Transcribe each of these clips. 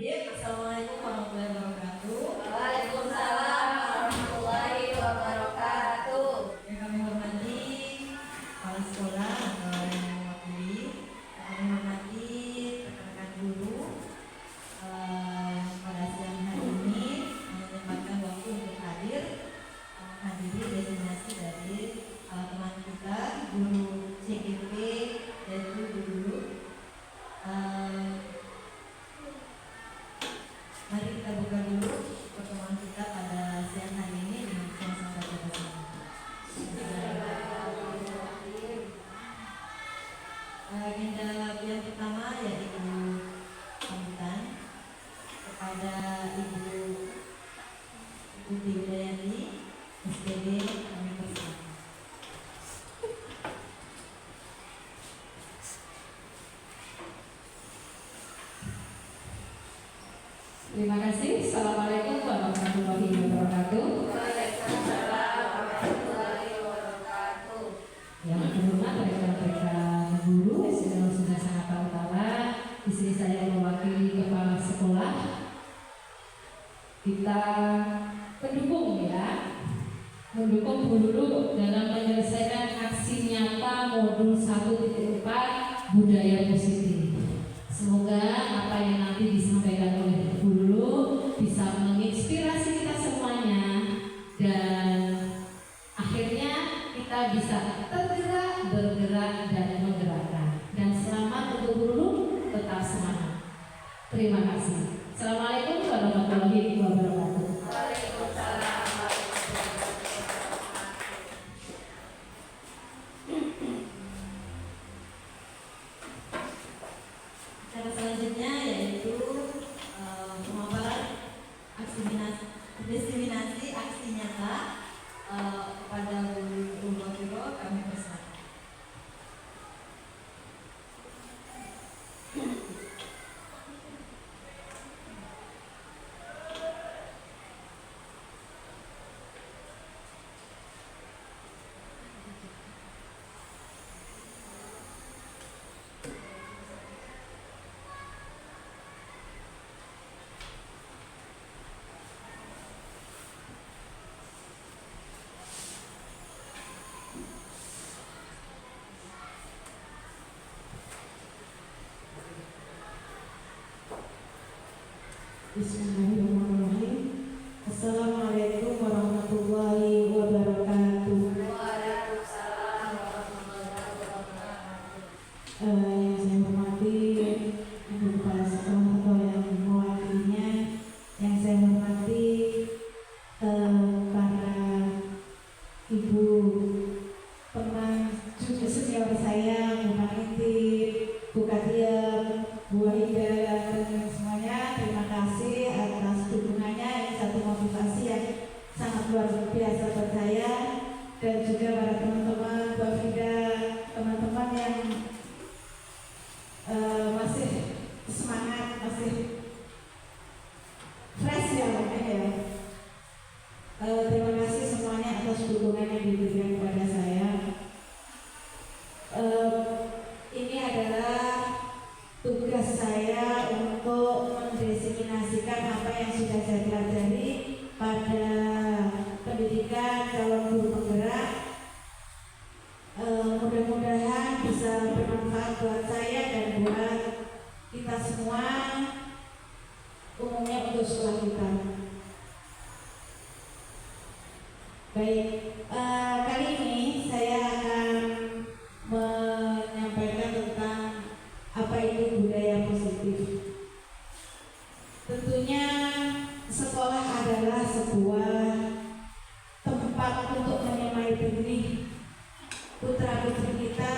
hadir. Assalamualaikum warahmatullahi wabarakatuh. Waalaikumsalam warahmatullahi wabarakatuh. Yang kami hormati kepala sekolah atau yang mewakili, kami hormati rekan-rekan guru pada siang hari ini menyempatkan waktu untuk hadir menghadiri destinasi dari teman kita guru CGP yaitu guru. Mari kita buka dulu pertemuan kita pada siang hari ini dengan sama-sama baca basmalah. Agenda yang pertama yaitu sambutan kepada Ibu Budi Widayati, SPD kami persilakan. Terima kasih. Assalamualaikum warahmatullahi wabarakatuh. Waalaikumsalam warahmatullahi wabarakatuh. Yang terhormat rekan-rekan guru, sudah sangat tahu di sini saya mewakili kepala sekolah. Kita mendukung mendukung guru dalam menyelesaikan aksi nyata modul 1.4 budaya positif. Semoga apa yang nanti disampaikan oleh guru bisa menginspirasi kita semuanya dan akhirnya kita bisa tergerak, bergerak dan menggerakkan. Dan selamat untuk guru, tetap semangat. Terima kasih. Assalamualaikum warahmatullahi wabarakatuh. Waalaikumsalam. Cara selanjutnya yaitu pemaparan diseminasi aksi nyata kepada guru Wafiro kami persilakan. Bismillahirrahmanirrahim. Assalamualaikum warahmatullahi wabarakatuh. Waalaikumsalam warahmatullahi wabarakatuh. Yang saya hormati Ibu Kepala Sekolah atau yang mewakilinya, yang saya hormati para ibu teman juga senior saya, Bu Maniti, Bu Katia, Bu Wahida, dan semuanya. Terima kasih atas dukungannya. Ini satu motivasi yang sangat luar biasa buat saya, dan juga para teman-teman Bu Wahida, teman-teman yang masih semangat, masih fresh ya mungkin ya. Terima kasih semuanya atas dukungan yang diberikan kepada saya. Ini adalah tugas saya untuk mendiseminasikan apa yang sudah saya pelajari pada pendidikan calon guru penggerak. Mudah-mudahan bisa bermanfaat buat saya dan buat kita semua, umumnya untuk sekolah kita. Baik, kali ini saya akan menyampaikan tentang apa itu budaya positif. Tentunya sekolah adalah sebuah tempat untuk menyemai benih putra-putri kita,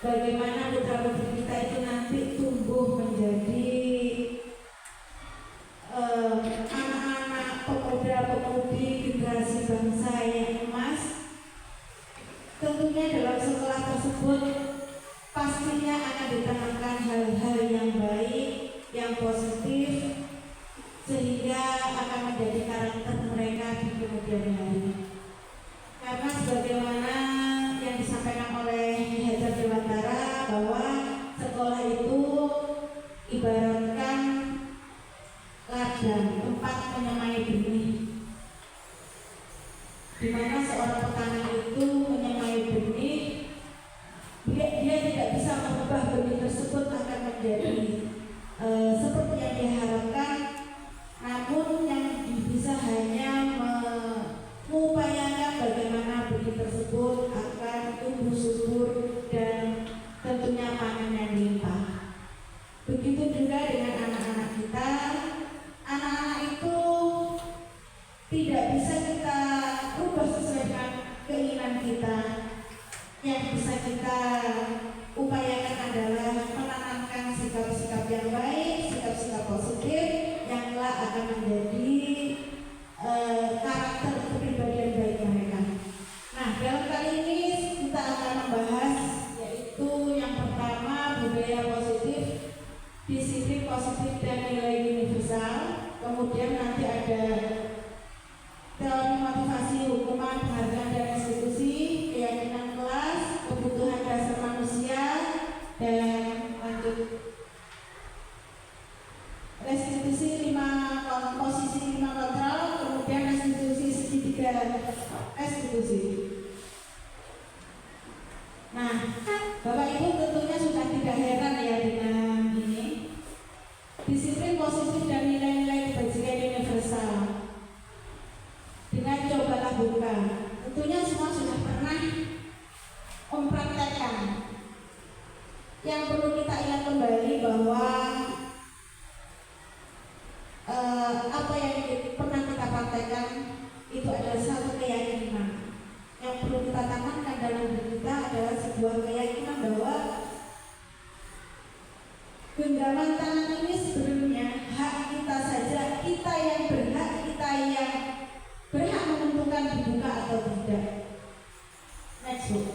bagaimana putra-putri kita itu nanti tumbuh menjadi anak-anak pemuda-pemudi generasi bangsa yang emas. Tentunya dalam sekolah tersebut pastinya akan ditanamkan hal-hal yang baik, yang positif, sehingga akan menjadi karakter mereka di kemudian hari. Karena sebagaimana yang disampaikan oleh Hajar Dewantara bahwa sekolah itu ibaratkan ladang, tempat menyemai benih, di mana seorang petani itu menyemai benih, dia tidak bisa mengubah benih tersebut akan menjadi seperti yang diharapkan, namun yang bisa hanya mengupayakan bagaimana benih tersebut akan tumbuh subur dan tentunya panen yang limpah. Begitu juga dengan anak-anak kita. Anak-anak itu tidak bisa kita rubah sesuai dengan keinginan kita. Yang bisa kita upayakan adalah menanamkan sikap-sikap yang baik, sikap-sikap positif yang kelak akan menjadi karakter kepribadian baik mereka. Nah, dalam kali ini kita akan membahas yaitu yang pertama budaya positif, disiplin positif dan nilai universal. Kemudian nanti ada teori motivasi, hukuman, penghargaan dan institusi, keyakinan kelas, kebutuhan dasar manusia, dan lanjut restitusi 5 posisi 5 kontrol, kemudian restitusi segitiga restitusi. Nah, Bapak Ibu tentunya sudah tidak heran ya dengan ini. Disiplin positif dan nilai-nilai kebajikan universal. Dengan cobalah buka, tentunya semua sudah pernah mempraktekkan. Yang perlu kita ingat kembali bahwa apa yang pernah kita praktekkan itu adalah satu keyakinan. Yang perlu kita tanamkan dalam diri kita adalah sebuah keyakinan bahwa genggaman tangan ini sebenarnya hak kita saja, kita yang berhak menentukan dibuka atau tidak. Next book.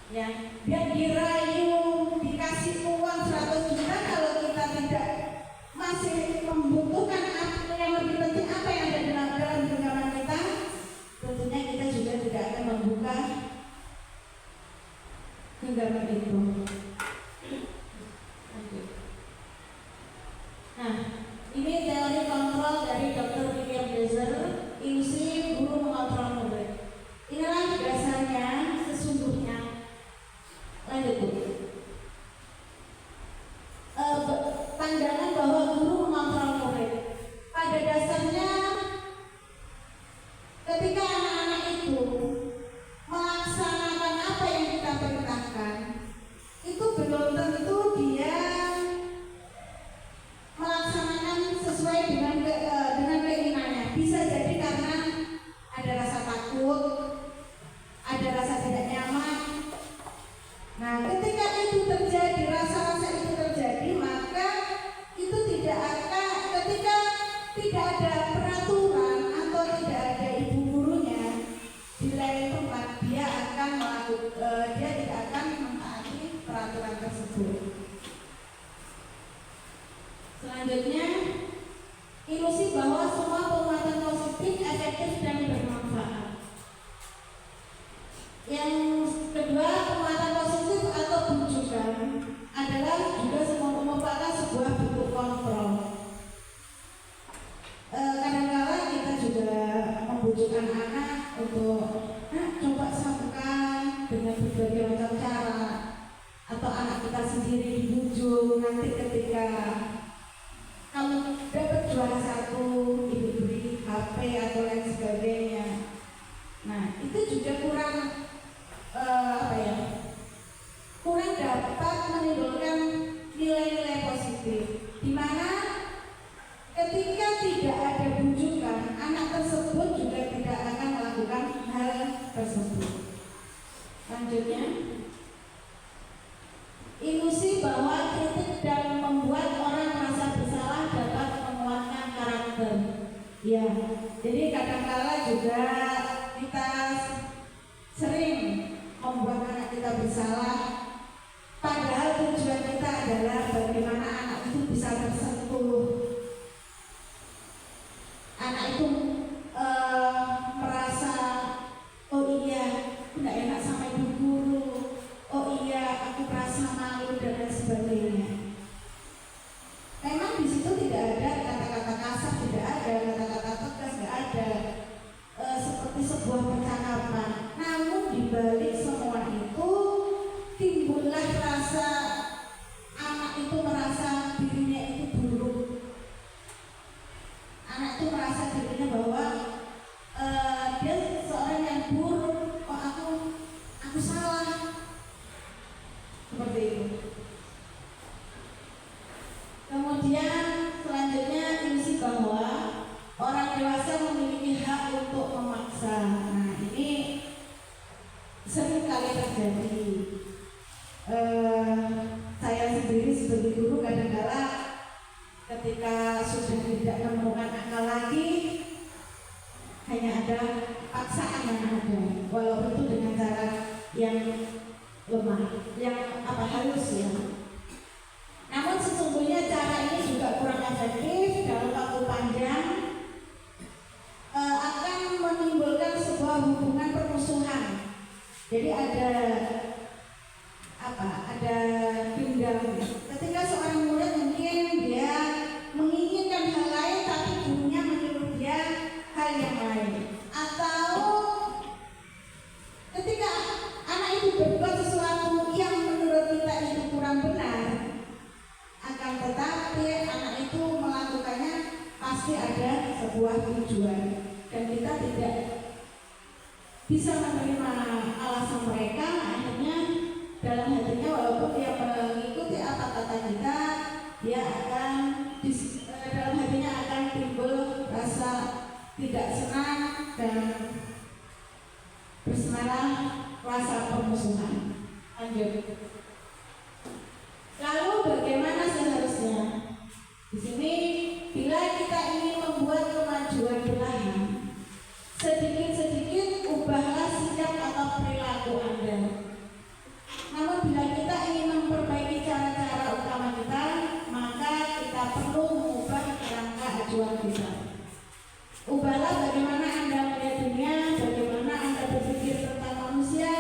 Ya, biar dirayu dikasih uang 100 juta kalau kita tidak masih membutuhkan apa yang lebih penting, apa yang ada dalam genggaman kita, tentunya kita juga tidak akan membuka genggaman itu. Nah, ini teori kontrol dari Dr. William Blazer, ilusi guru mengontrol murid. Inilah dasarnya sesungguhnya. Lanjut Bu. Pandangan bahwa guru mengontrol murid. Pada dasarnya ketika anak-anak itu melaksanakan apa yang kita perintahkan, itu belum tentu dia melaksanakan sesuai dengan keinginannya. Bisa jadi karena ada rasa takut, ada rasa tidak nyaman. Nah, ketika itu terjadi, rasa-rasa itu terjadi, maka itu tidak akan, ketika tidak ada peraturan atau tidak ada ibu gurunya di lain tempat, dia tidak akan mentaati peraturan tersebut. Selanjutnya, ilusi bahwa semua penguatan positif efektif dan bermanfaat. Yang kedua, penguatan positif atau bujukan adalah juga merupakan sebuah bentuk kontrol. Kadang-kala kita juga membujukkan anak untuk coba samakan dengan berbagai macam cara, atau anak kita sendiri dibujuk, nanti ketika kamu dapat juara 1, ibu beri HP atau lain sebagainya. Nah, itu juga kurang kurang dapat menimbulkan nilai-nilai positif, di mana ketika tidak ada bujukan, anak tersebut juga tidak akan melakukan hal tersebut. Selanjutnya, ilusi bahwa kritik dan membuat orang merasa bersalah dapat menguatkan karakter. Ya, jadi kadang-kala juga kita sering membuat anak kita bersalah, padahal tujuan kita adalah bagaimana anak itu bisa tersentuh. Anak itu merasa, oh iya, aku tidak enak sama ibu guru, oh iya, aku merasa malu dan lain sebagainya. Memang di situ tidak ada memaksa. Nah, ini sering kali terjadi. Saya sendiri sebagai guru kadang-kala ketika sudah tidak menemukan akal lagi, hanya ada paksaan yang ada, walaupun itu dengan cara yang lemah, yang halus ya. Namun sesungguhnya cara ini juga kurang efektif dalam waktu panjang, akan menimbulkan sebuah hubungan permusuhan. Jadi ada dendam. Ketika seorang murid mungkin dia menginginkan hal lain, tapi gurunya menyuruh dia hal yang lain. Atau ketika anak itu berbuat sesuatu yang menurut kita itu kurang benar, akan tetapi anak itu melakukannya pasti ada sebuah tujuan, dan kita tidak bisa menerima alasan mereka. Akhirnya dalam hatinya walaupun dia mengikuti apa kata kita, dia akan dalam hatinya akan timbul rasa tidak senang dan bersemarang rasa permusuhan. Lanjut. Lalu bagaimana seharusnya? Di sini bila kita ingin membuat kemajuan perlahan, sedikit-sedikit ubahlah sikap atau perilaku Anda. Namun bila kita ingin memperbaiki cara-cara utama kita, maka kita perlu mengubah kerangka acuan kita. Ubahlah bagaimana Anda melihat dunia, bagaimana Anda berpikir tentang manusia.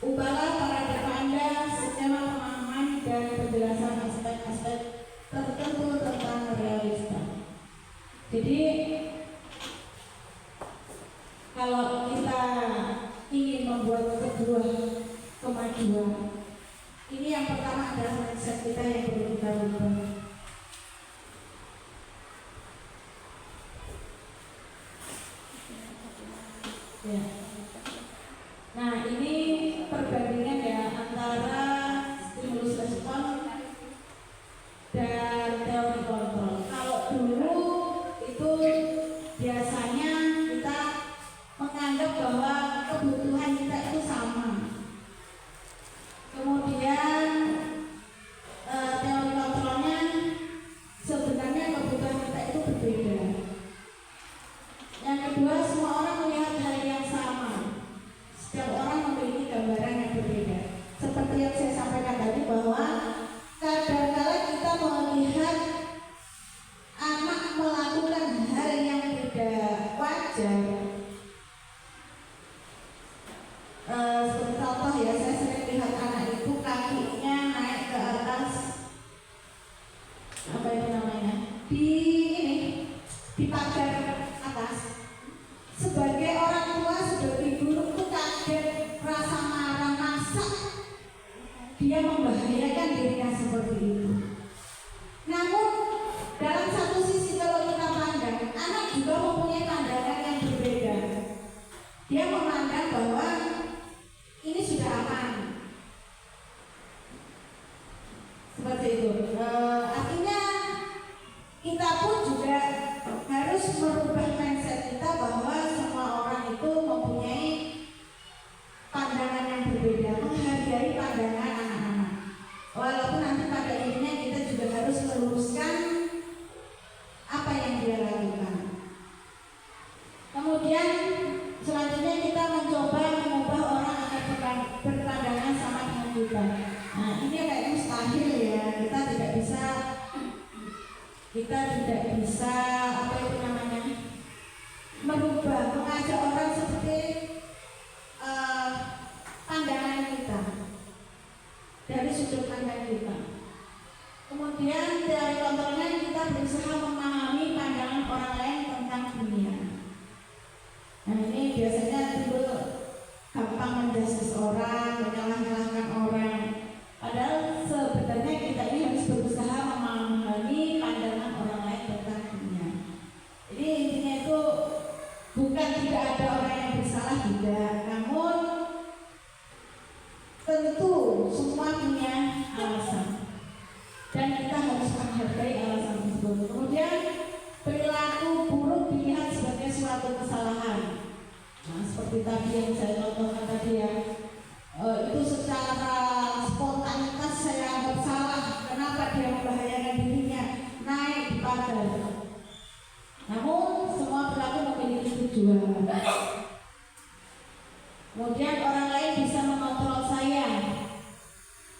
Ubahlah paradigma Anda, skema pemahaman dan penjelasan aspek-aspek tertentu tentang realita. Jadi kalau kita ingin membuat sebuah kemajuan, ini yang pertama adalah mindset kita yang perlu kita ubah. Ya. Nah, ini perbandingan ya antara stimulus respon dan teori kontrol. Kalau dulu itu biasanya kita menganggap bahwa kebutuhan kita itu sama. Kemudian teori kontrolnya sebenarnya kebutuhan kita itu berbeda. Yang kedua, semua orang melihat hal yang sama. Setiap orang memiliki gambaran yang berbeda. Seperti yang saya sampaikan tadi bahwa kadang-kala kita melihat anak melakukan hal yang tidak wajar. Seperti contoh ya, saya sering lihat anak itu kakinya naik ke atas, apa itu namanya, di pagar atas. Sebagai orang tua, sebagai guru itu kaget, rasa marah, masa dia membahayakan dirinya seperti itu. Namun dalam satu sisi kalau kita pandang, anak juga mempunyai pandangan yang berbeda. Dia memandang bahwa ini sudah aman. Seperti itu. Artinya kita pun juga harus merubah mindset kita bahwa semua orang itu mempunyai pandangan yang berbeda, menghargai pandangan anak-anak. Walaupun nanti pada intinya kita juga harus meluruskan apa yang dia lakukan. Kemudian selanjutnya kita mencoba mengubah orang agar berpandangan sama dengan kita. Nah, ini kayak mustahil ya. Kita tidak bisa apa itu namanya, merubah, mengajak orang seperti pandangan kita, dari sudut pandang kita. Kemudian dari kontrolnya kita berusaha memahami pandangan orang lain tentang dunia. Nah, ini biasanya timbul gampang menjudge orang, menyalah-nyalahkan orang. Padahal sebenarnya kita ini harus berusaha memahami pandangan orang lain tentang dunia. Jadi intinya itu bukan tidak ada orang yang bersalah, tidak. Namun tentu semua punya alasan, dan kita harus menghargai alasan tersebut. Kemudian perilaku buruk dilihat sebagai suatu kesalahan. Nah, seperti tadi yang saya contohkan tadi ya, itu secara spontanitas saya anggap salah. Kenapa dia membahayakan dirinya naik di pagar? Namun semua pelaku memiliki tujuan. Kemudian orang lain bisa mengontrol saya.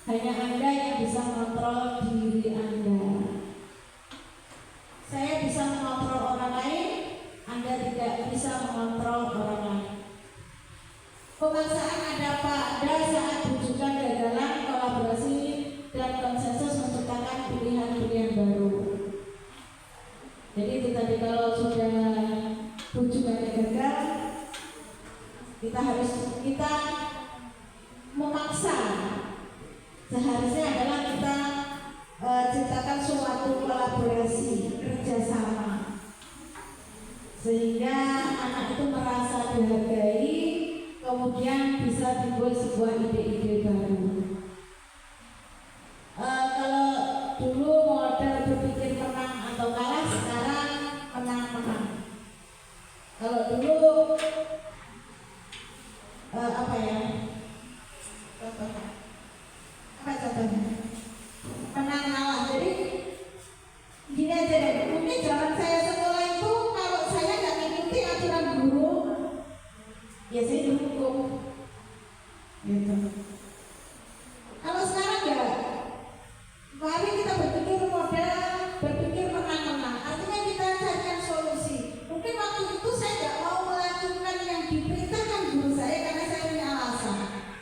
Hanya Anda yang bisa mengontrol diri Anda. Saya bisa mengontrol orang lain, Anda tidak bisa mengontrol orang lain. Pemaksaan ada pada saat bujukan gagalan, kolaborasi, dan konsensus menciptakan pilihan-pilihan baru. Jadi itu tadi, kalau sudah bujukannya gagal, kita memaksa. Seharusnya adalah kita ciptakan suatu kolaborasi, kerjasama, sehingga anak itu merasa dihargai, kemudian bisa timbul sebuah ide-ide baru. Kalau dulu model berpikir menang atau kalah, sekarang menang-menang. Kalau dulu apa ya? Contohnya? Apa contohnya? Menang kalah. Jadi gini aja deh. Mungkin zaman saya sekolah itu, kalau saya nggak mengikuti aturan guru, ya saya dihukum. Gitu. Kalau sekarang enggak. Mari kita berpikir model, berpikir menang-menang. Artinya kita carikan solusi. Mungkin waktu itu saya nggak mau melakukan yang diperintahkan guru saya karena saya punya alasan.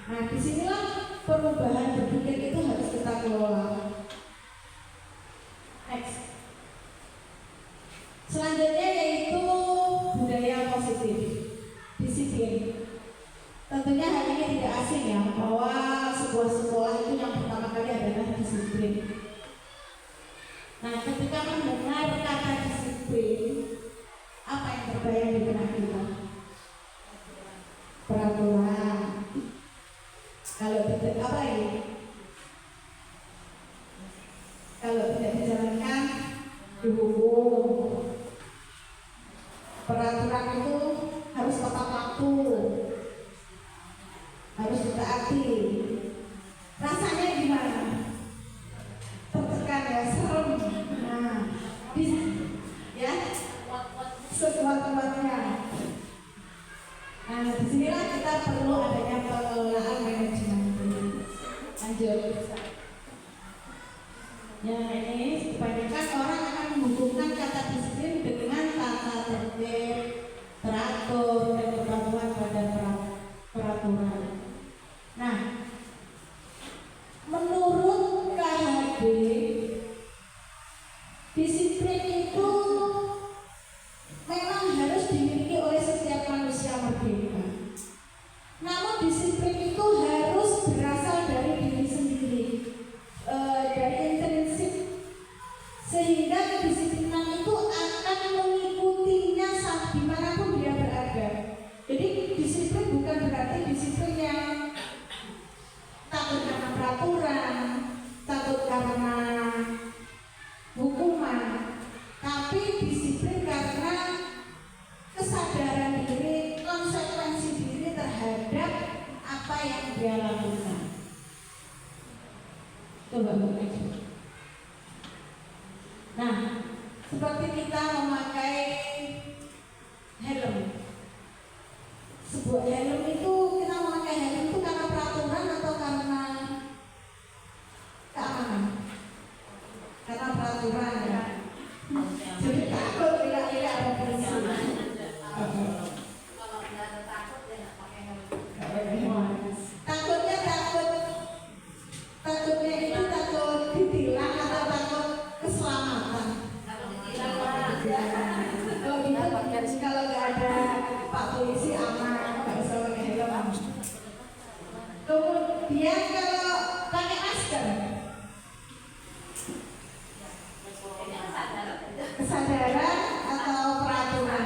Nah, disinilah perubahan berpikir itu harus kita kelola. Next. Selanjutnya yaitu budaya positif, disiplin. Tentunya hal ini tidak asing ya, bahwa sebuah sekolah itu yang pertama kali adalah disiplin. Nah, ketika mendengar kata disiplin, apa yang terbayang di benak kita? Peraturan. Kalau tidak, apa ini? Kalau tidak dijalankan, dihukum. Peraturan itu harus tepat waktu, harus ditaati. Rasanya gimana? Tertekan ya, serem. Nah, ya, sekuat-kuatnya. Nah, disinilah kita perlu adanya pengelolaan manajemen. Lanjut. Ya, ini kebanyakan orang akan menghubungkan kata disiplin dengan tata tertib, teratur, dan kepatuhan pada peraturan. Nah, menurut KHD, disiplin itu memang harus dimiliki oleh setiap manusia merdeka. Namun disiplin itu harus berasal dari diri sendiri, dari intrinsik, sehingga kedisiplinan itu akan mengikutinya saat dimanapun dia berada. Jadi disiplin bukan berarti disiplin yang takut karena peraturan, takut karena hukuman, tapi disiplin karena kesadaran diri, konsekuensi diri terhadap apa yang dia lakukan. Coba begitu. Nah, seperti kita memakai helm. Sebuah helm itu, kita memakai helm itu karena peraturan atau karena keamanan? Karena peraturan ya. Jadi takut bila-bila ada polisi. Kalau nggak ada takut ya nggak pakai helm. Takutnya itu takut ditilang atau takut keselamatan. Kalau nggak ada Pak Polisi aman, nggak usah pakai helm. Kemudian kalau pakai masker, kesadaran atau peraturan?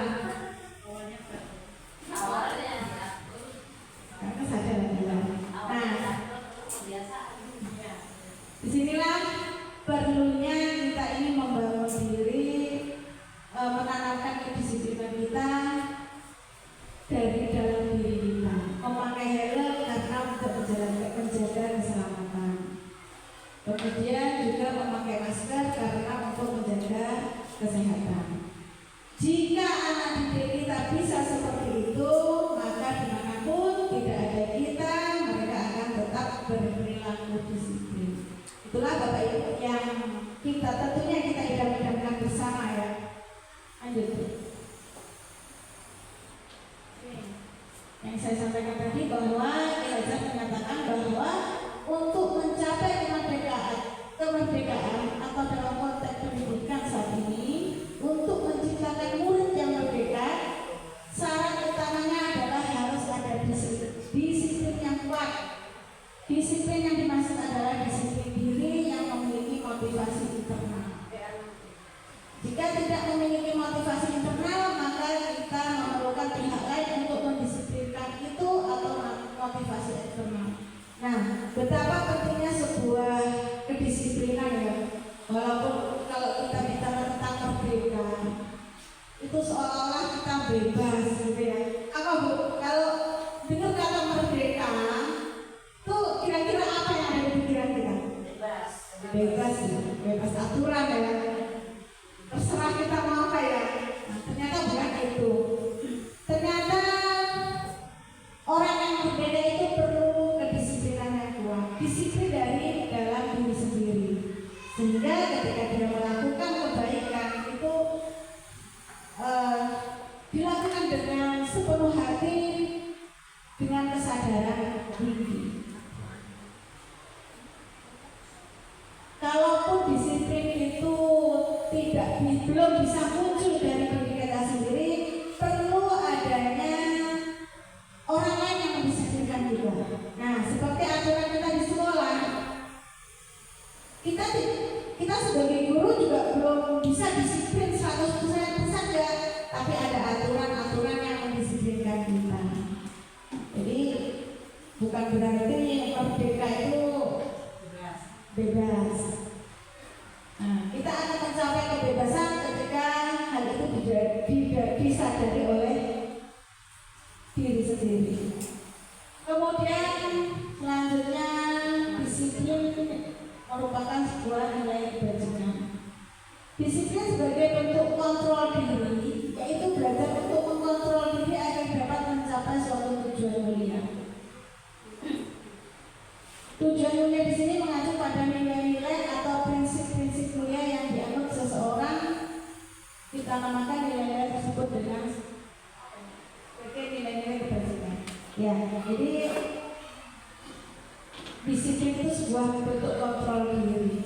motivasi eksternal. Nah, betapa pentingnya sebuah kedisiplinan ya. Walaupun kalau kita bicara tentang merdeka, itu seolah-olah kita bebas gitu ya. Apa Bu? Kalau dengar kata merdeka, tuh kira-kira apa yang ada di pikiran kita? Bebas. Bebas ya, bebas aturan ya. Terserah kita mau apa ya. Nah, ternyata bukan itu. Ternyata orang yang berbeda itu perlu kedisiplinan yang kuat, disiplin dari dalam diri sendiri, sehingga ketika dia melakukan kebaikan itu dilakukan dengan sepenuh hati, dengan kesadaran tinggi. Kalaupun disiplin itu belum bisa muncul dari diri kita sendiri, perlu adanya orang lain yang mendisiplinkan juga. Nah, seperti aturan kita di sekolah, kita sebagai guru juga belum bisa disiplin 100% ya, tapi ada aturan-aturan yang mendisiplinkan kita. Jadi bukan berarti merdeka itu bebas. Nah, kita akan mencapai kebebasan ketika hal itu disadari oleh diri sendiri. Kemudian selanjutnya, disiplin merupakan sebuah nilai kebajikan. Disiplin sebagai bentuk kontrol diri, yaitu belajar untuk mengontrol diri agar dapat mencapai suatu tujuan mulia. Tujuan mulia di sini mengacu pada nilai-nilai atau prinsip-prinsip mulia yang dianut seseorang. Kita namakan nilai-nilai tersebut dengan sebagai nilai-nilai kebajikan. Ya, jadi disiplin itu sebuah bentuk kontrol diri.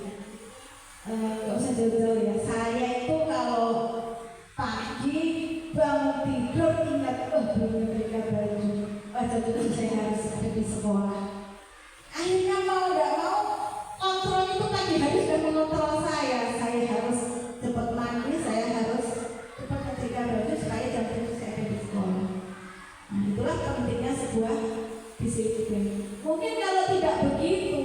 Gak usah jauh-jauh ya. Saya itu kalau pagi bangun tidur ingat, belum berikan baju. Jadi saya harus ada di sekolah. Akhirnya mau tidak mau, kontrol itu pagi hari sudah mengontrol saya. Saya harus cepat mandi, saya harus cepat menjaga baju supaya jam 7 saya ada di sekolah. Nah, itulah pentingnya sebuah disiplin. Mungkin kalau tidak begitu,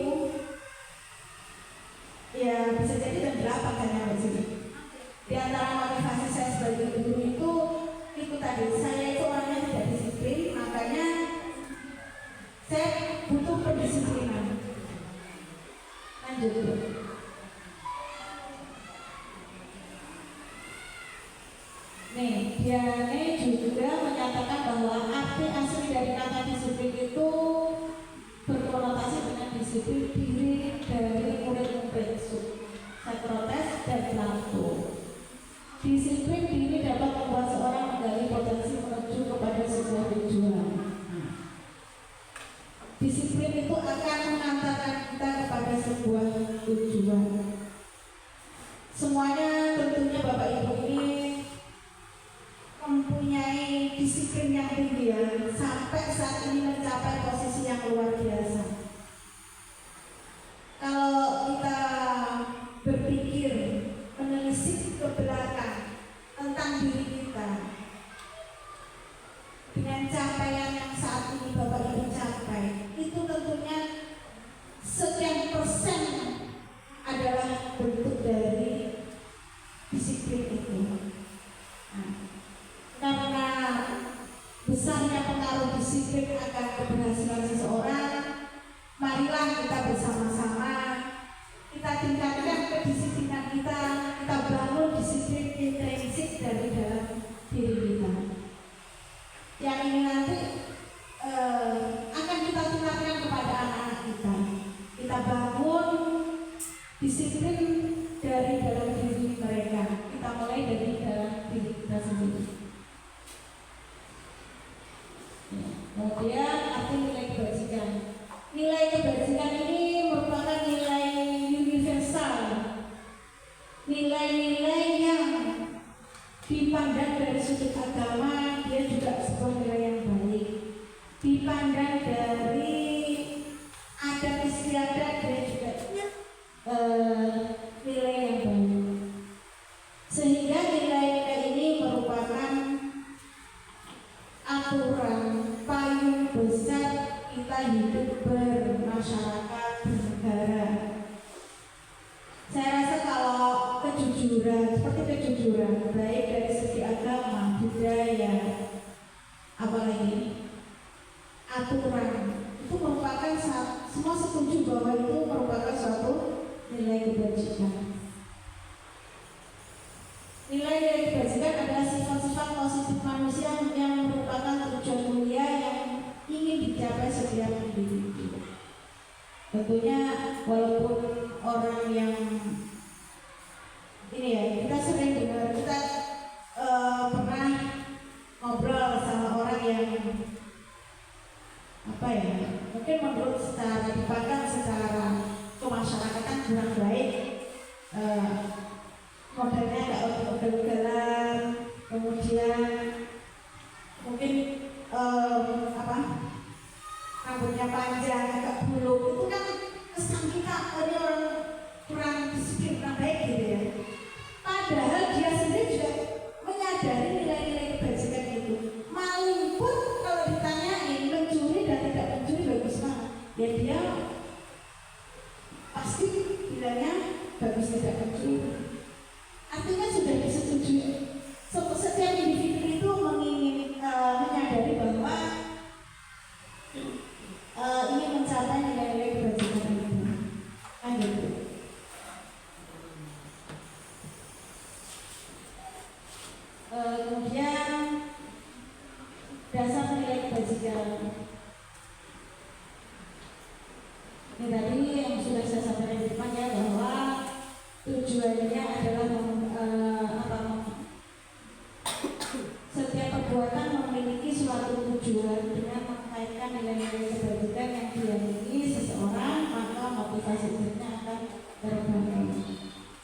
ya bisa jadi jam 8 kan nyampe sini. Di antara motivasi saya sebagai guru itu tadi, saya itu orangnya tidak disiplin, makanya saya butuh pendisiplinan. Lanjut. Nih, Diane juga menyatakan bahwa arti asli dari kata disiplin itu berkonotasi dengan disiplin diri dari murid-murid Socrates dan Plato. Disiplin diri dapat membuat seorang menggali potensi menuju kepada sebuah tujuan. Disiplin itu akan mengantarkan kita kepada sebuah tujuan. Semuanya tentunya Bapak Ibu ini mempunyai disiplin yang tinggi ya, sampai saat ini mencapai posisi yang luar biasa. Kalau kita berpikir menelisik ke belakang tentang diri kita, dengan capaian yang saat ini Bapak Ibu capai, itu tentunya sekian persen adalah bentuk dari disiplin itu. Nah, karena besarnya pengaruh disiplin akan keberhasilan seseorang, marilah kita bersama-sama kita tingkatkan kedisiplinan kita bangun disiplin intrinsik dari dalam diri kita. Yang ini nanti akan kita tularkan kepada anak-anak kita. Kita bangun disiplin dari dalam diri mereka. Kita mulai dari dalam diri kita sendiri. Kemudian arti nilai kebajikan. Nilai kebajikan ini merupakan nilai universal, nilai-nilai yang dipandang dari sudut agama, dia juga sebuah nilai yang baik. Dipandang dari adat istiadat, dia juga nilai yang baik. Sehingga nilai-nilai ini merupakan aturan payung besar kita kejujuran, seperti kejujuran, baik dari segi agama, budaya, apalagi aturan, itu merupakan semua setuju bahwa itu merupakan suatu nilai kebajikan. Nilai-nilai kebajikan adalah sifat-sifat positif manusia yang merupakan tujuan mulia yang ingin dicapai setiap individu. Tentunya walaupun orang yang ini ya, kita sering dengar, kita pernah ngobrol sama orang yang apa ya, mungkin menurut secara dipandang secara kemasyarakatan kurang baik, modelnya agak ugal-ugalan, kemudian mungkin rambutnya panjang, agak buluk, itu kan kesan kita ini orang kurang disiplin, kurang baik gitu ya. Padahal dia sendiri juga menyadari nilai-nilai kebajikan itu. Maling pun kalau ditanyain mencuri dan tidak mencuri bagus mana, ya dia pasti bilangnya bagus tidak mencuri. Artinya sudah disetujui. Setiap individu itu menyadari bahwa ingin mencapai nilai-nilai kebajikan itu. Kan gitu. Kemudian dasar nilai kebajikan. Ini tadi yang sudah saya sampaikan di depan ya, bahwa tujuannya adalah setiap perbuatan memiliki suatu tujuan dengan mengkaitkan nilai-nilai kebajikan yang diyakini seseorang, maka motivasi hidupnya akan terbangun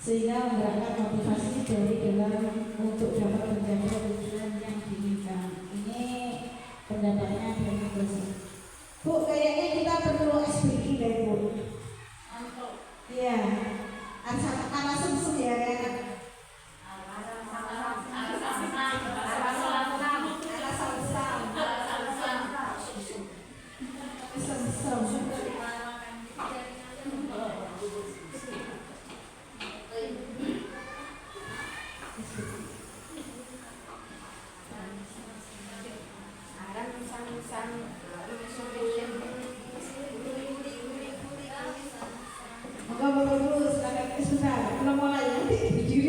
sehingga menggerakkan motivasi dari dalam untuk dapat mencapai tujuan yang diinginkan. Ini pendapatnya dari dosen. Bu, kayaknya kita perlu SBQ deh Bu. Iya, anak semsem ya kan. Sebentar, belum mulai nanti video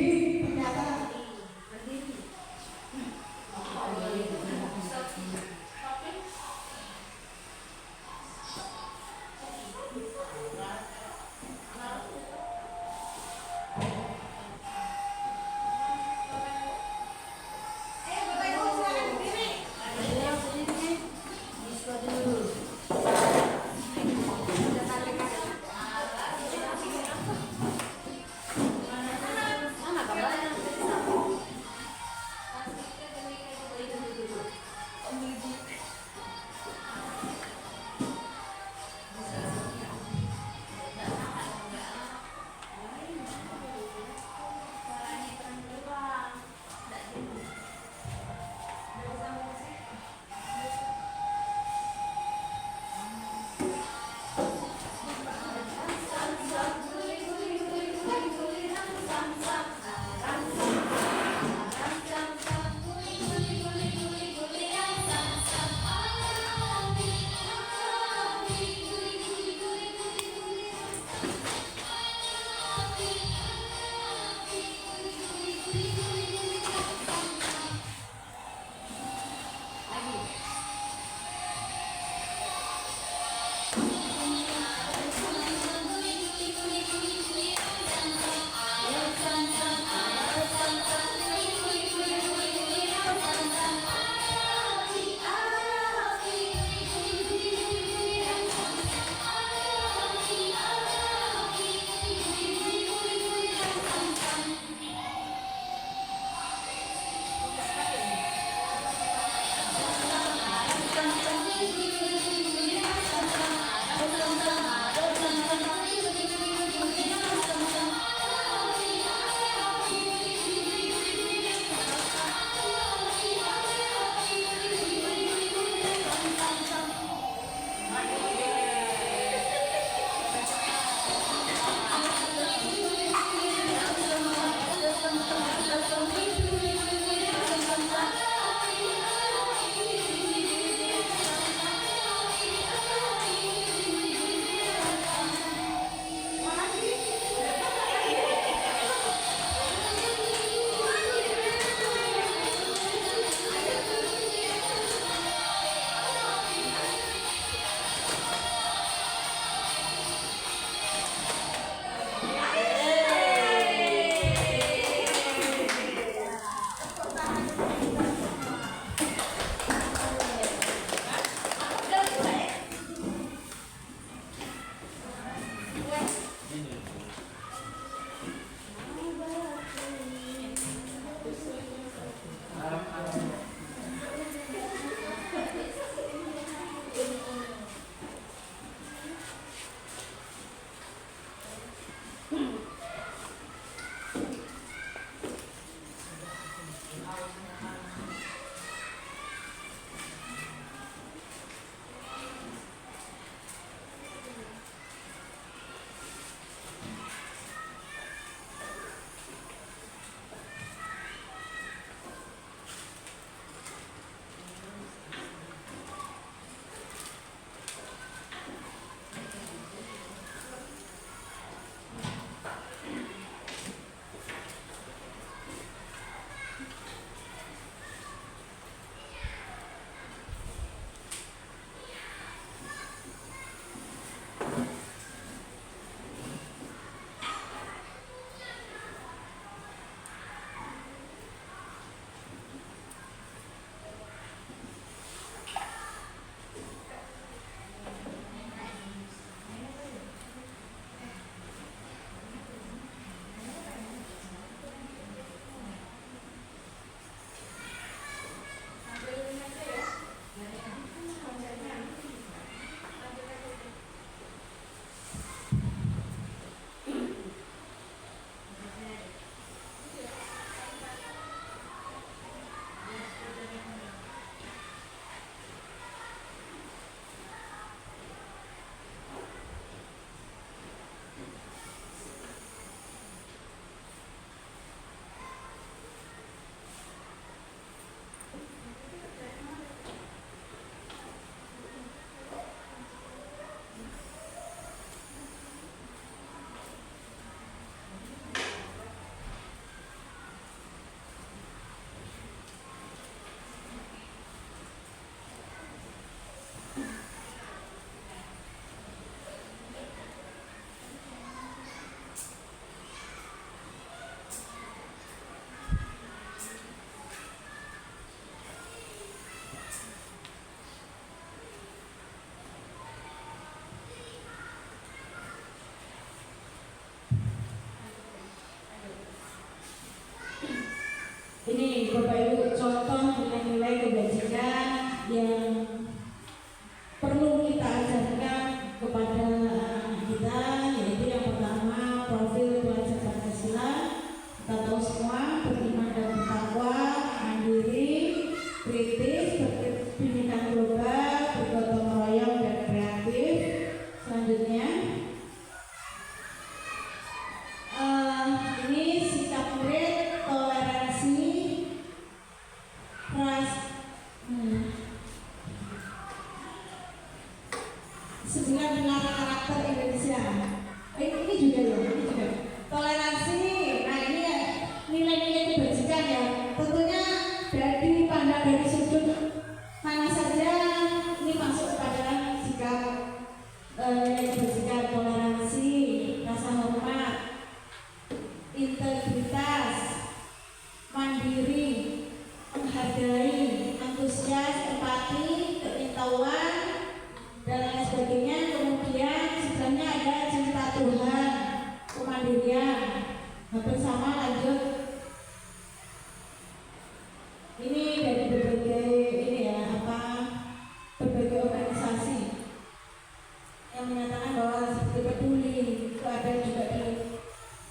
Ini Bapak Ibu contoh nilai-nilai kebajikan yang perlu kita ajarkan kepada anak kita, yaitu yang pertama profil pelajar Pancasila. Kita tahu semua beriman dan bertakwa, mandiri, kritis, berpendidikan global, bergotong royong dan kreatif. Selanjutnya ini sikap murid, toleransi, sembilan pilar karakter Indonesia. Ini juga ya, ini juga toleransi. Nah ini ya nilai-nilai kebajikan ya. Tentunya dari pandang dari sudut mana saja ini masuk kepada sikap nilai kebajikan, toleransi, rasa hormat, integritas, mandiri, menghargai, antusias, empati, keingintahuan, dan lain sebagainya. Kemudian sebenarnya ada cinta Tuhan, kemandirian. Hampir sama, lanjut. Ini dari berbagai ini ya berbagai organisasi yang menyatakan bahwa seperti peduli itu ada juga di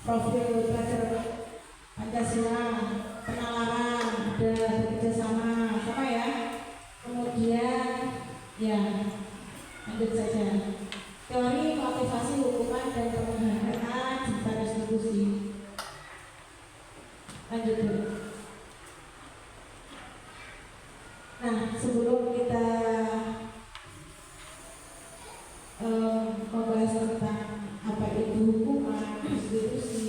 profil pelajar Pancasila, penalaran, ada bekerja sama ya. Kemudian ya lanjut saja, teori motivasi hukuman dan penghargaan serta restitusi. Lanjut dulu. Nah sebelum kita membahas tentang apa itu hukuman, restitusi,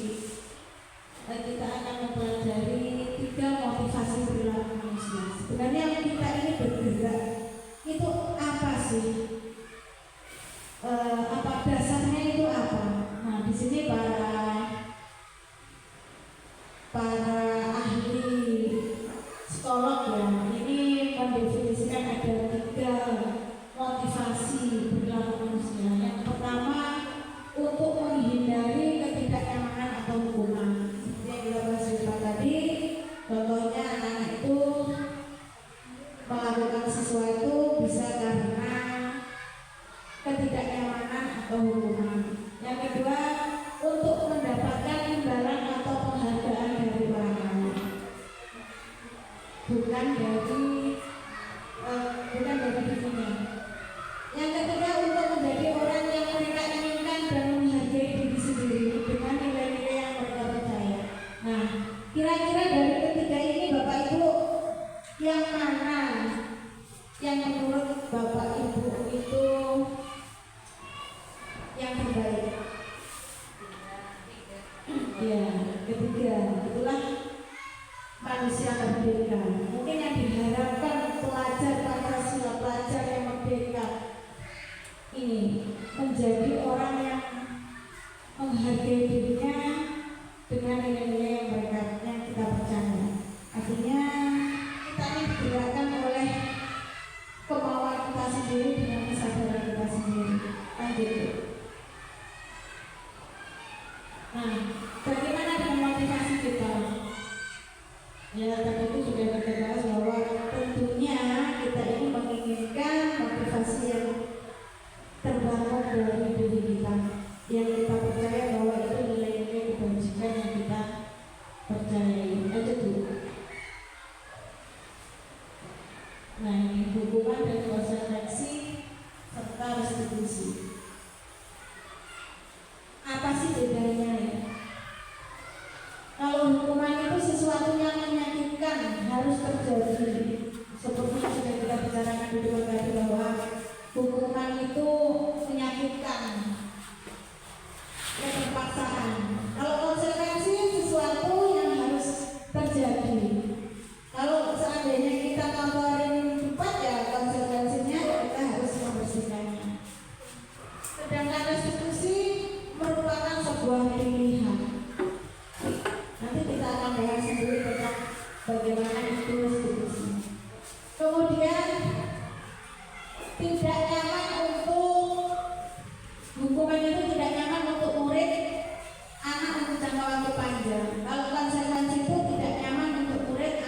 kita akan mempelajari 3 motivasi perilaku manusia. Sebenarnya kita ini bergerak itu apa sih? Apa dasarnya itu apa? Nah di sini para ahli psikolog ya ini mendefinisikan ada 3 motivasi perilaku manusia. Yang pertama, untuk menghindari ketidaknyamanan atau hukuman. Seperti yang kita bahas tadi, contohnya anak itu melakukan sesuatu bisa karena ketidaknyamanan atau hukuman. Yang kedua, untuk mendapatkan imbalan atau penghargaan dari orang lain, bukan dari dirinya. Yang ketiga, untuk menjadi orang yang mereka inginkan dan menghargai diri sendiri dengan nilai-nilai yang mereka percaya. Nah, kira-kira dari ketiga ini Bapak Ibu yang mana yang menurut Bapak Ibu itu yang terbaik? Ya, ketiga, itulah manusia merdeka. Mungkin yang diharapkan pelajar Pancasila, pelajar yang merdeka ini menjadi orang yang menghargai dirinya dengan nilai-nilai yang kita percaya. Artinya kita ini digerakkan oleh kemauan kita sendiri dengan kesadaran kita sendiri. Lanjut. Nah, bagaimana dengan motivasi kita? Ya, tadi itu sudah kita bahas bahwa tentunya kita ini menginginkan motivasi yang terbangun dari diri kita, yang kita percaya bahwa itu nilai-nilai kebajikan yang kita percayai. Aja dulu. Nah, ini hukuman dan konsekuensi serta restitusi. Apa sih bedanya ya? Kalau hukuman itu sesuatu yang menyakitkan, harus terjadi. Seperti yang sudah kita bicarakan di depan tadi bahwa hukuman itu menyakitkan, keterpaksaan. Kalau konsekuensi sesuatu yang harus terjadi. Kalau seandainya kita komporin cepat ya konsekuensinya kita harus membersihkannya. Sedangkan restitusi merupakan sebuah pilihan. Nanti kita akan bahas sendiri tentang bagaimana itu restitusi. Kemudian tidak nyaman untuk hukuman itu tidak nyaman untuk murid, anak untuk jangka waktu panjang. Kalau konsekuensi itu tidak nyaman untuk murid,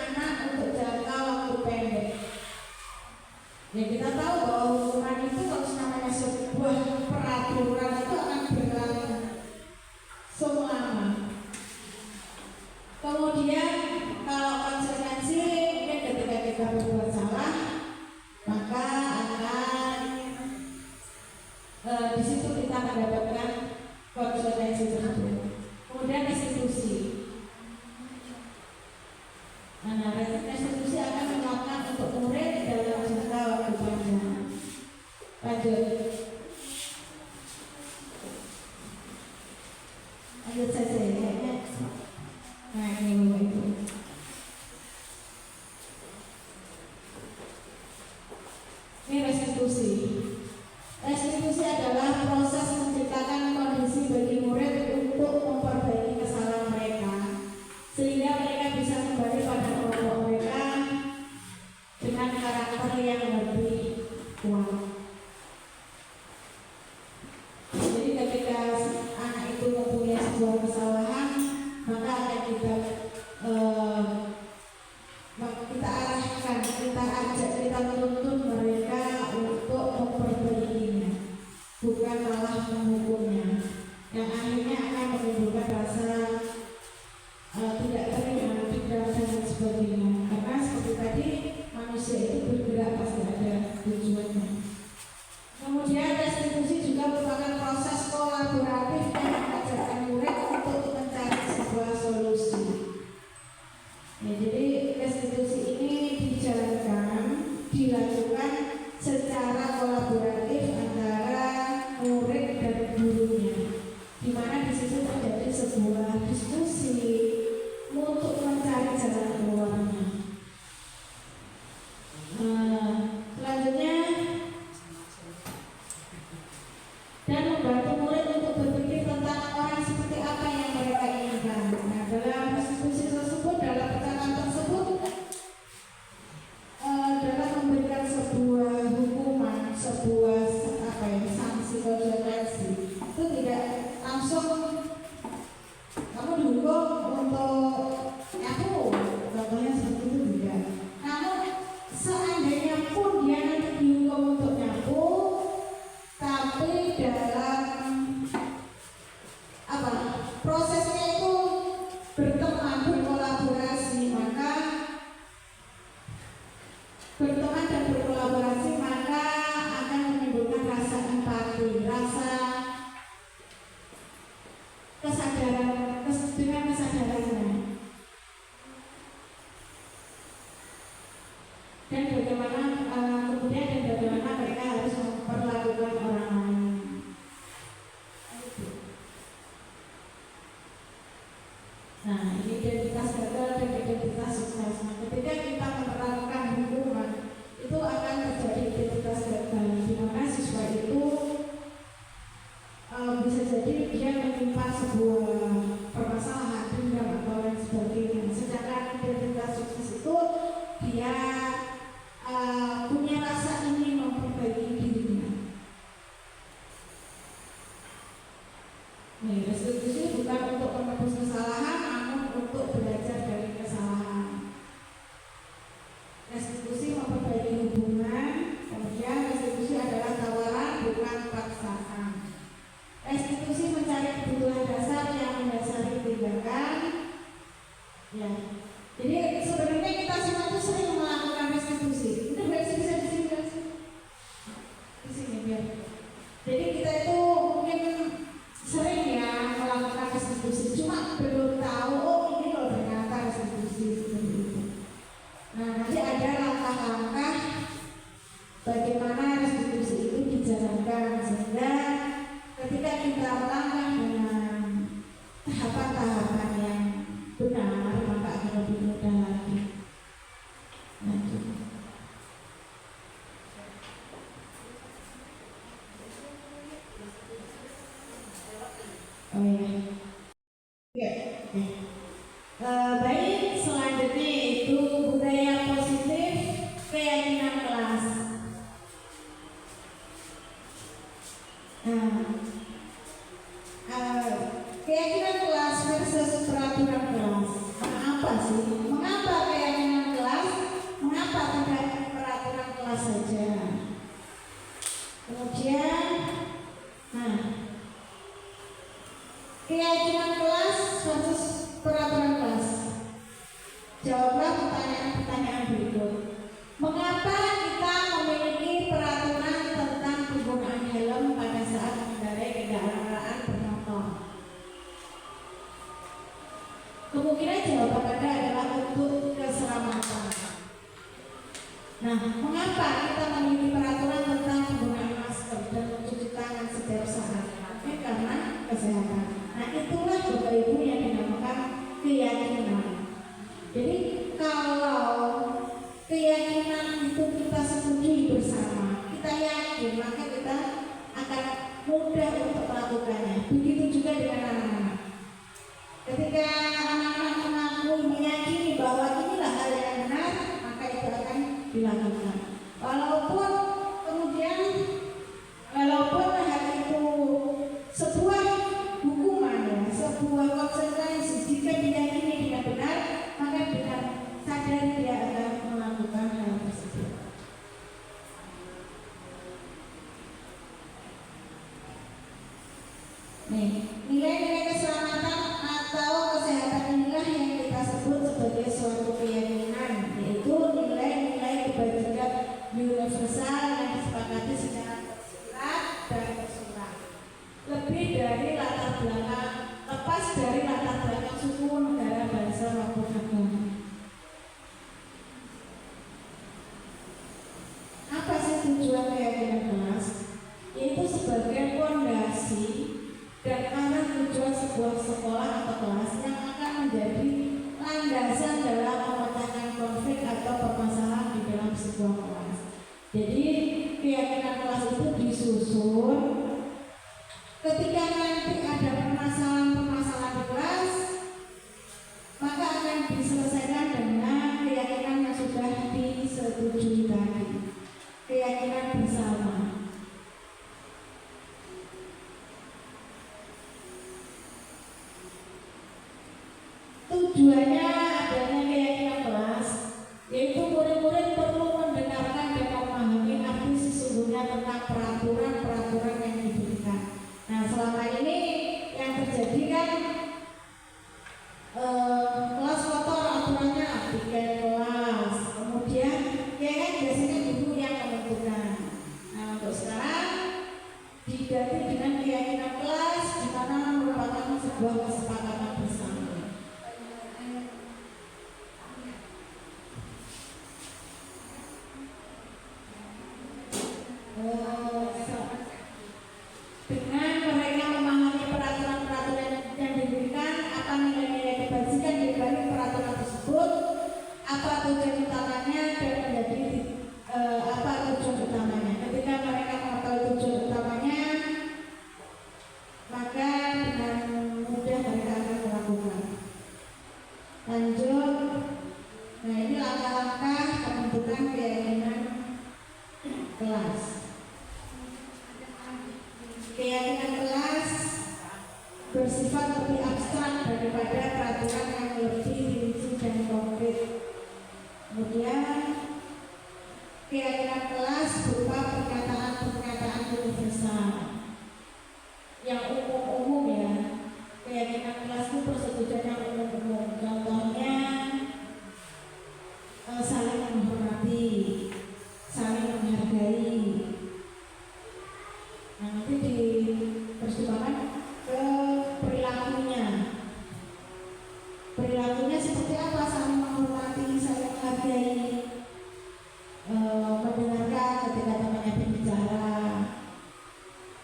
Bapak Ibu. Ini restitusi. Restitusi adalah proses menciptakan kondisi bagi murid untuk memperbaiki kesalahan mereka, sehingga mereka bisa kembali pada kelompok mereka dengan karakter yang lebih kuat. Jadi ketika anak itu mempunyai sebuah kesalahan, maka akan kita arahkan, kita ajak, kita menuntun mereka untuk memperbaikinya, bukan malah menghukumnya, yang akhirnya akan menimbulkan rasa tidak terima, dendam dan sebagainya. Karena seperti tadi, manusia itu bergerak pasti ada tujuannya. Kemudian restitusi juga merupakan proses kolaboratif yang mengajarkan murid untuk mencari sebuah solusi. Ya, jadi restitusi ini dilakukan secara kolaboratif antara murid dan gurunya, di mana di situ terjadi sebuah diskusi untuk mencari jalan keluarnya. Selanjutnya, dan membantu murid untuk berpikir tentang orang seperti apa yang mereka inginkan. Nah, dalam diskusi tersebut, dalam percakapan tersebut, dalam memberikan sebuah hukuman, sebuah sanksi konsekuensi, itu tidak langsung kamu dihukum untuk nyapu, contohnya seperti itu tidak. Namun seandainya pun dia nanti dihukum untuk nyapu, tapi dalam prosesnya itu berteman, berkolaborasi, maka akan menimbulkan rasa empati, rasa kesadaran, dengan kesadarannya. Dan bagaimana mereka harus memperlakukan orang lain. Nah, ini identitas gagal dan identitas sukses. Nah, ketika kita menerapkan hukuman, itu akan terjadi identitas gagal, di mana siswa itu bisa jadi dia menyimpan sebuah permasalahan, dendam atau lain sebagainya. Sedangkan identitas sukses itu dia punya rasa ingin memperbaiki dirinya. Nih, restitusi bukan untuk menebus kesalahan, namun untuk belajar dari kesalahan. Restitusi memperbaiki hubungan. Kemudian restitusi adalah tawaran, bukan paksaan. Restitusi mencari kebutuhan dasar yang mendasari tindakan. Ya, jadi sebenarnya kita semua itu sering melakukan restitusi. Ini bisa di sini kan? Di sini biar. Jadi kita itu mungkin sering ya melakukan restitusi, cuma belum tahu ini loh ternyata restitusi seperti itu. Nah, nanti ada langkah-langkah bagaimana restitusi itu dijalankan, sehingga ketika kita melangkah dengan tahapan-tahapan yang benar, maka akan lebih mudah lagi. Oh ya. Baik, selanjutnya itu budaya positif, keyakinan kelas. Keyakinan kelas versus peraturan kelas. Apa sih? Mengapa keyakinan kelas? Mengapa tidak peraturan kelas saja? Kemudian, keyakinan kelas versus peraturan kelas. Jawablah pertanyaan berikut. Mengapa kita memiliki peraturan tentang penggunaan helm pada saat mengendarai kendaraan bermotor? Kemungkinan jawaban Anda adalah untuk keselamatan. Nah, mengapa kita memiliki peraturan tentang penggunaan masker dan mencuci tangan setiap saat? Karena kesehatan. Nah, itulah Bapak Ibu yang dinamakan keyakinan. bahwa inilah hal yang benar, maka itu akan dilakukan. Walaupun hal itu sebuah hukuman, ya, sebuah konsekuensi, jika diyakini tidak benar, maka dengan sadar dia akan melakukan hal tersebut. Nilai-nilai keselamatan atau kesehatan inilah yang kita sebut sebagai suatu keyakinan, yaitu nilai-nilai kebajikan universal yang disepakati secara tersirat dan tersurat. Lepas dari latar belakang suku, negara, bangsa maupun agama. Apa sih tujuan keyakinan kelas? Yaitu sebagai fondasi dan arah tujuan sebuah sekolah atau kelas yang akan menjadi landasan dalam memecahkan konflik atau permasalahan di dalam sebuah kelas. Jadi keyakinan kelas itu disusun ketika nanti ada permasalahan di kelas, maka akan diselesaikan dengan keyakinan yang sudah disetujui tadi, keyakinan bersama. Tujuannya adanya keyakinan kelas, yaitu murid-murid perlu mendengarkan dan memahami arti sesungguhnya tentang peraturan-peraturan yang diberikan. Nah, selama ini yang terjadi kan kelas kotor aturannya, tiket kelas, kemudian ya kan biasanya guru yang menentukan. Nah, untuk sekarang diganti dengan keyakinan kelas, di mana merupakan sebuah kesepakatan bersama. Dengan mereka memahami peraturan-peraturan yang diberikan, apa nilai-nilai kebajikan di balik peraturan tersebut, apa tujuan utamanya dan menjadi apa tujuan utamanya. Ketika mereka mengetahui tujuan utamanya, maka dengan mudah mereka akan melakukan. Lanjut, nah ini langkah-langkah pembentukan keyakinan kelas. Keyakinan kelas bersifat lebih abstrak daripada peraturan yang lebih rinci dan konkret. Kemudian keyakinan kelas berupa pernyataan-pernyataan universal yang umum-umum ya. Keyakinan kelas itu persetujuan yang umum-umum. Contohnya saling menghormati, saling menghargai. Nah, nanti diterjemahkan ke perilakunya. Perilakunya seperti apa? Saling menghormati, saling menghargai, mendengarkan ketika temannya berbicara.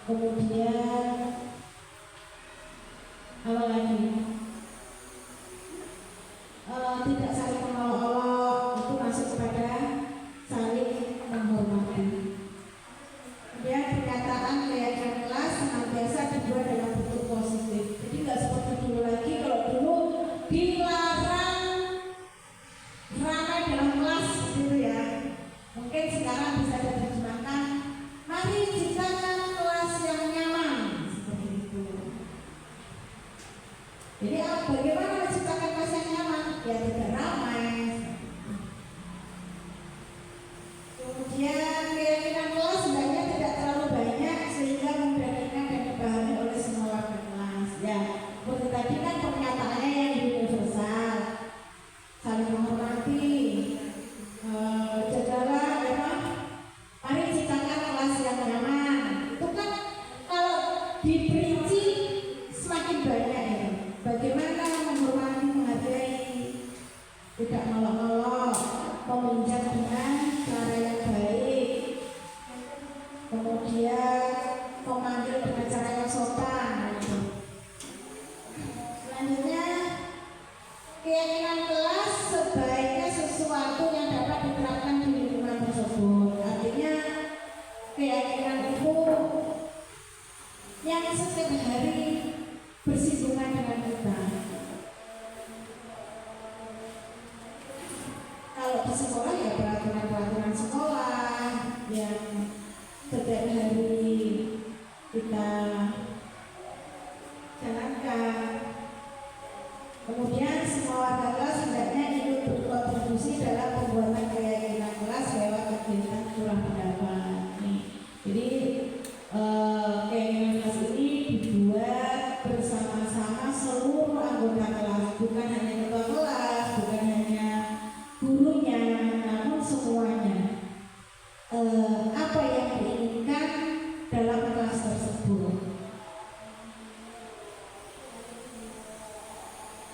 Kemudian apa lagi? Tidak saling mengolok-olok, itu masuk kepada saling menghormati. Kemudian pernyataan keyakinan kelas senantiasa dibuat dalam bentuk positif. Jadi nggak seperti dulu lagi. Kalau dulu dilarang ramai dalam kelas gitu ya. Mungkin sekarang bisa diterjemahkan, mari ciptakan kelas yang nyaman, seperti itu. Jadi bagaimana menciptakan kelas yang nyaman? Ya tidak ramai. Kemudian keyakinan kelas sebenarnya tidak terlalu banyak sehingga mudah diingat dan dipahami oleh semua warga kelas. Ya, seperti tadi kan pernyataannya yang universal, saling menghormati, jagalah, ya, mari ciptakan kelas yang nyaman. Itu kan kalau diperinci semakin banyak ya. Bagaimana menghormati, menghargai, tidak ngolok-ngolok, meminjam dengan cara yang baik, kemudian memanggil dengan cara yang sopan. Selanjutnya, keyakinan kelas sebaiknya sesuatu yang dapat diterapkan di lingkungan tersebut. Artinya keyakinan itu yang setiap hari bersinggungan dengan kita. kalau di sekolah ya peraturan-peraturan sekolah yang setiap hari kita jalankan. Kemudian semua warga kelas hendaknya ikut berkontribusi dalam pembuatan keyakinan kelas lewat kegiatan curah pendapat. Jadi keyakinan kelas ini dibuat bersama-sama seluruh anggota kelas, bukan hanya ketua kelas, bukan hanya gurunya, namun semuanya. Apa yang diinginkan dalam kelas tersebut.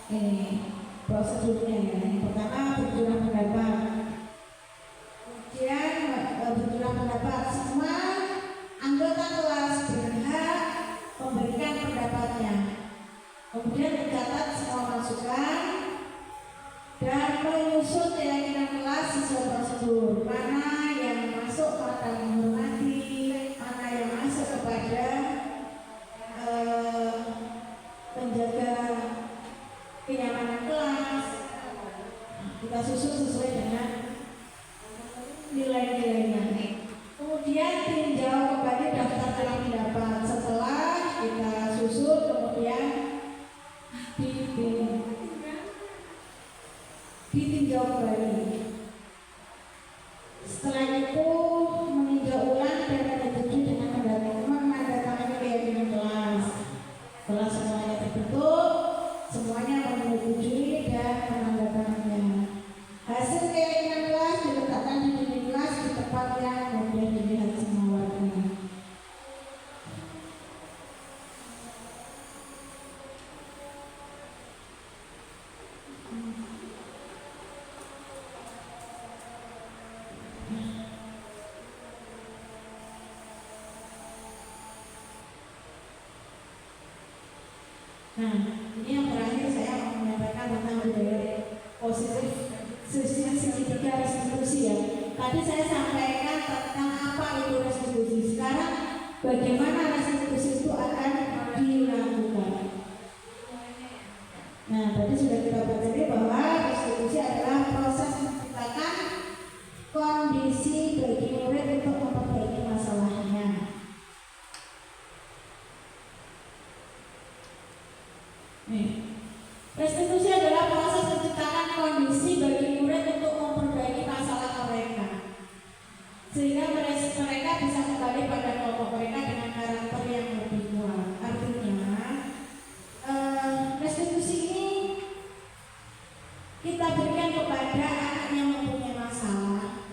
Ini prosedurnya ya. Yang pertama bercurah pendapat. Kemudian bercurah pendapat, semua anggota kelas berhak memberikan pendapatnya. Kemudian mencatat semua masukan dan menyusun keyakinan kelas sesuai prosedur. Mana yang masuk pada menghormati, mana yang masuk kepada menjaga kenyamanan kelas. Kita susun sesuai dengan nilai-nilainya. Kemudian tinjau kembali daftar curah pendapat. Setelah kita susun, kemudian ditinjau kembali. Setelah itu meninjau ulang dan menyetujui dengan menandatangani keyakinan kelas. Setelah semuanya terbentuk, semuanya menyetujui dan menandatangani. Hasil keyakinan kelas diletakkan di dinding kelas di tempat yang kemudian dilihat semua warga. Nah, ini yang terakhir saya mau menyampaikan tentang budaya positif segitiga restitusi ya. Tadi saya sampaikan tentang apa itu restitusi. Sekarang bagaimana restitusi itu akan dilakukan. Nah, tadi sudah kita pelajari bahwa restitusi adalah proses menciptakan kondisi bagi murid untuk memperbaiki masalahnya. Restitusi adalah proses menciptakan kondisi bagi murid untuk memperbaiki masalah mereka, sehingga mereka bisa kembali pada kelompok mereka dengan karakter yang lebih kuat. Artinya, restitusi ini kita berikan kepada anak yang mempunyai masalah.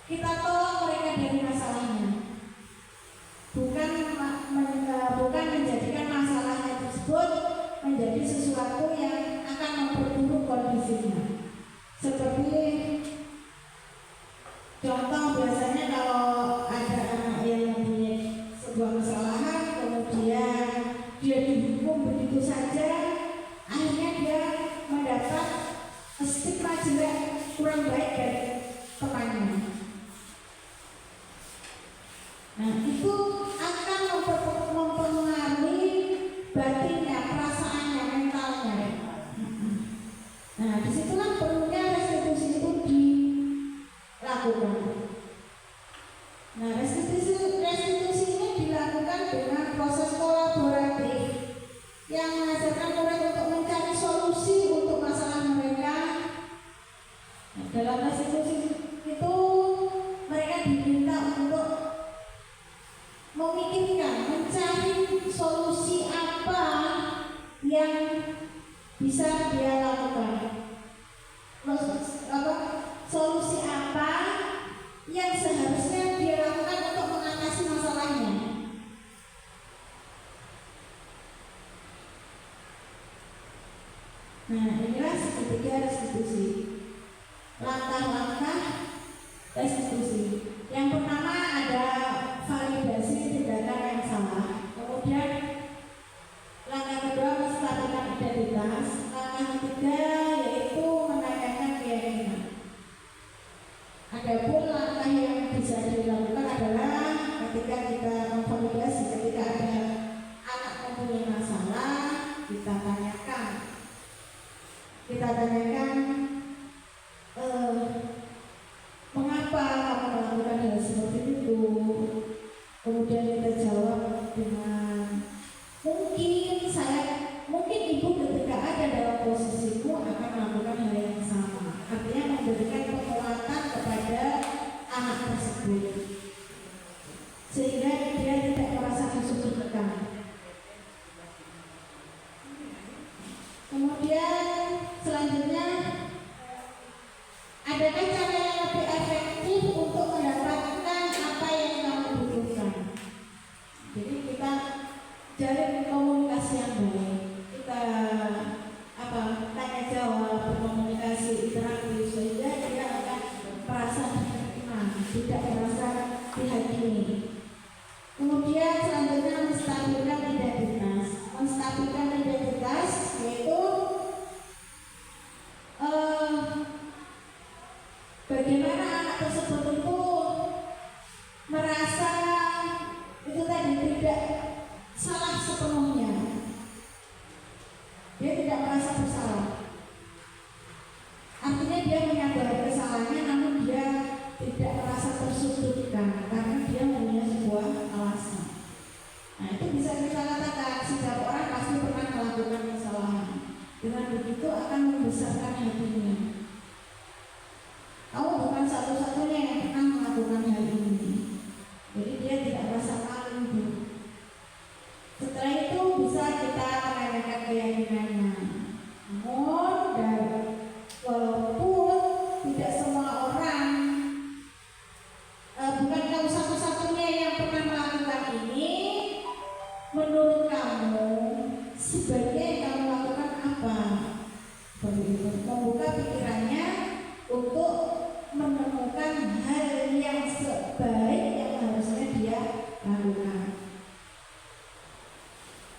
Kita tolong mereka dari masalahnya, bukan menjadikan masalahnya tersebut menjadi sesuatu yang akan memperburuk kondisinya. Seperti contoh, biasanya kalau ada anak yang mempunyai sebuah kesalahan, kemudian dia dihukum begitu saja, akhirnya dia mendapat stigma jelek kurang baik dari temannya. Nah, itu akan mempengaruhi batinnya, perasaannya, mentalnya. Nah, disitulah perlunya restitusi itu dilakukan. Nah, restitusi ini dilakukan dengan proses kolaboratif yang mengajarkan murid untuk mencari solusi untuk masalah mereka. Nah, dalam restitusi itu mereka diminta untuk memikirkan, mencari solusi apa yang bisa dia lakukan. Solusi apa yang seharusnya dia lakukan untuk mengatasi masalahnya. Nah, inilah segitiga restitusi. Langkah-langkah restitusi. Yang pertama ada validasi tindakan yang salah. Kemudian langkah kedua menstabilkan identitas. Langkah ketiga bagaimana anak tersebut itu merasa itu tadi tidak salah sepenuhnya. Dia tidak merasa bersalah. Artinya dia menyadari kesalahannya, namun dia tidak merasa tersudutkan karena dia mempunyai sebuah alasan. Nah, itu bisa kita katakan setiap orang pasti pernah melakukan kesalahan. Dengan begitu akan membesarkan hatinya. Kamu bukan satu-satunya yang pernah melakukan hal ini. Jadi dia tidak merasa malu. Setelah itu bisa kita meremehkan keyakinannya. Namun walaupun tidak semua orang, bukan kamu satu-satunya yang pernah melakukan ini, menurut kamu sebaiknya yang kamu lakukan apa? Seperti itu. Membuka pikirannya untuk menemukan hal yang sebaik yang harusnya dia lakukan.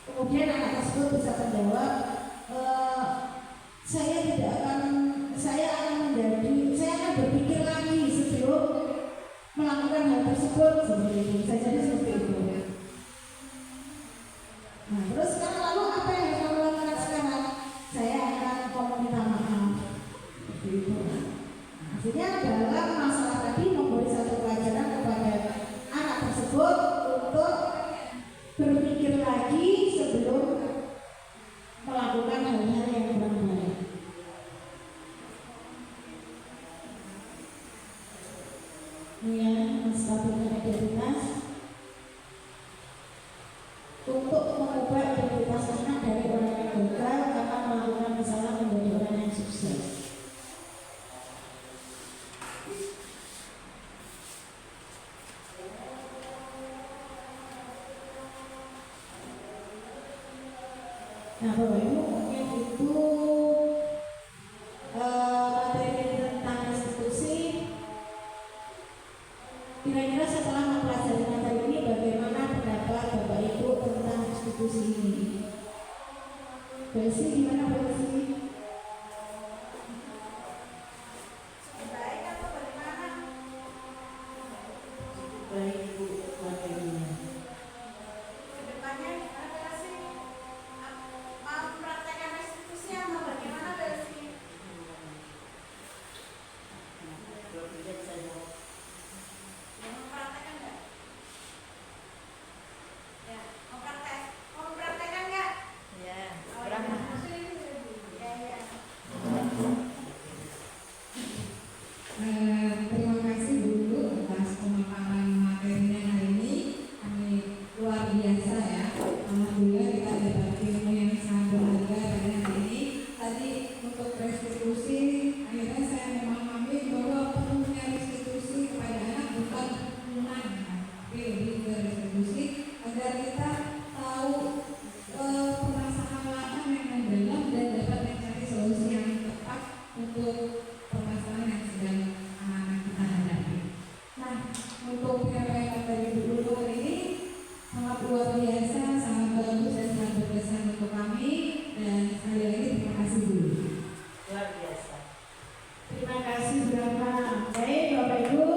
Kemudian anak tersebut bisa menjawab, saya akan berpikir lagi sebelum melakukan hal tersebut, seperti itu. Bisa jadi seperti itu. Nah, terus sekarang lalu apa yang harus kamu lakukan sekarang? Saya akan meminta maaf. Seperti itu. Artinya dalam masalah tadi memberi satu pelajaran kepada anak tersebut untuk berpikir lagi sebelum melakukan hal-hal yang kurang baik. Ya, menstabilkan identitas untuk mengubah identitas anak dari orang yang gagal akan melakukan kesalahan menjadi orang yang sukses. Nah, Bapak Ibu, mungkin itu materi tentang restitusi. Kira-kira setelah mempelajari materi ini, bagaimana pendapat Bapak Ibu tentang restitusi ini? Besi, gimana Besi? Baik atau bagaimana? Baik Bu, materinya. Kedepannya gimana sih? Mau mempraktekkan restitusi atau bagaimana Besi? Tidak saja. Mempraktekkan nggak? Ya, mempraktekkan nggak? Ya, berapa? Ya, ya. Terima kasih dulu atas pemaparan materinya hari ini. Kami luar biasa ya. Alhamdulillah kita dapat ilmu yang sangat berharga pada hari ini. Tadi untuk restitusi, akhirnya saya memahami bahwa perlunya restitusi kepada anak bukan tunai, tapi lebih ke restitusi agar kita tahu permasalahan yang mendalam dan dapat mencari solusi yang tepat untuk permasalahan yang sedang anak-anak kita hadapi. Nah, untuk penyampaian dari dulu hari ini sangat luar biasa, sangat bagus dan sangat berkesan untuk kami. Dan sekali lagi terima kasih dulu. Luar biasa. Terima kasih Brahma. Baik Bapak Ibu,